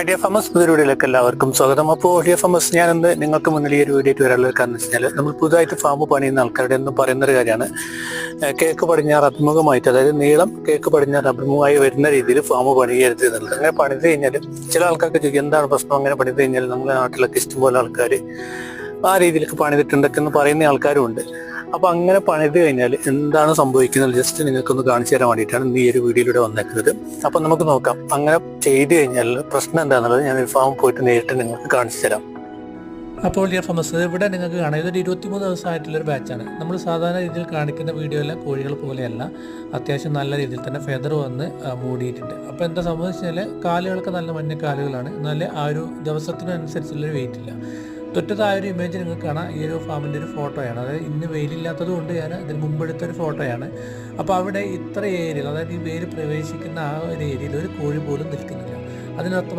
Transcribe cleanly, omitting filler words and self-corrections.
Idea famous പുതിയ വീഡിയോയിലേക്ക് എല്ലാവർക്കും സ്വാഗതം. അപ്പോൾ ഐഡിയ ഫാമസ് ഞാനിന്ന് നിങ്ങൾക്ക് മുന്നിൽ ഈ ഒരു വീഡിയോ ആയിട്ട് വരാനുള്ള കാരണം എന്ന് വെച്ചാൽ നമ്മൾ പുതുതായിട്ട് ഫാം പണിയുന്ന ആൾക്കാരുടെ ഒന്നും പറയുന്നൊരു കാര്യമാണ്. കേക്ക് പടിഞ്ഞാറ് അഭിമുഖമായിട്ട്, അതായത് നീളം കേക്ക് പടിഞ്ഞാറ് അഭിമുഖമായി വരുന്ന രീതിയിൽ ഫാം പണിയരുത് എന്നുള്ളത്. അങ്ങനെ പണിത് കഴിഞ്ഞാൽ ചില ആൾക്കാർക്ക് ചോദിക്കും എന്താണ് പ്രശ്നം, അങ്ങനെ പണിത് കഴിഞ്ഞാൽ നമ്മുടെ നാട്ടിലൊക്കെ ഇഷ്ടംപോലെ ആൾക്കാർ ആ രീതിയിലേക്ക് പണിതിട്ടുണ്ടൊക്കെ എന്ന് പറയുന്ന ആൾക്കാരും ഉണ്ട്. അപ്പൊ അങ്ങനെ പണിത് കഴിഞ്ഞാൽ എന്താണ് സംഭവിക്കുന്നത് ജസ്റ്റ് നിങ്ങൾക്കൊന്ന് കാണിച്ചു തരാൻ വേണ്ടിയിട്ടാണ് ഇന്ന് ഈ ഒരു വീഡിയോയിലൂടെ വന്നേക്കുന്നത്. അപ്പൊ നമുക്ക് നോക്കാം അങ്ങനെ ചെയ്ത് കഴിഞ്ഞാൽ പ്രശ്നം എന്താണെന്നുള്ളത് ഞാൻ ഒരു ഫാം പോയിട്ട് നേരിട്ട് നിങ്ങൾക്ക് കാണിച്ചു തരാം. അപ്പോൾ ഡിയർ ഫാമേഴ്സ്, ഇവിടെ നിങ്ങൾക്ക് കാണാം ഇതൊരു 23 ദിവസമായിട്ടുള്ളൊരു ബാച്ചാണ്. നമ്മൾ സാധാരണ രീതിയിൽ കാണിക്കുന്ന വീഡിയോയിലെ കോഴികൾ പോലെയല്ല, അത്യാവശ്യം നല്ല രീതിയിൽ തന്നെ ഫെദർ വന്ന് മൂടിയിട്ടുണ്ട്. അപ്പോൾ എന്താ സംഭവിച്ചാൽ കാലുകൾക്ക് നല്ല മഞ്ഞ കാലുകളാണ്, എന്നാൽ ആ ഒരു ദിവസത്തിനനുസരിച്ചുള്ളൊരു വെയിറ്റ് ഇല്ല. തൊട്ടത് ആ ഒരു ഇമേജ് നിങ്ങൾക്ക് കാണാം, ഈ ഒരു ഫാമിൻ്റെ ഒരു ഫോട്ടോയാണ്. അതായത് ഇന്ന് വെയിലില്ലാത്തത് കൊണ്ട് ഞാൻ ഇതിന് മുമ്പെടുത്തൊരു ഫോട്ടോയാണ്. അപ്പോൾ അവിടെ ഇത്ര ഏരിയയിൽ, അതായത് ഈ വെയിൽ പ്രവേശിക്കുന്ന ആ ഒരു ഏരിയയിൽ ഒരു കോഴി പോലും നിൽക്കുന്നില്ല. അതിനർത്ഥം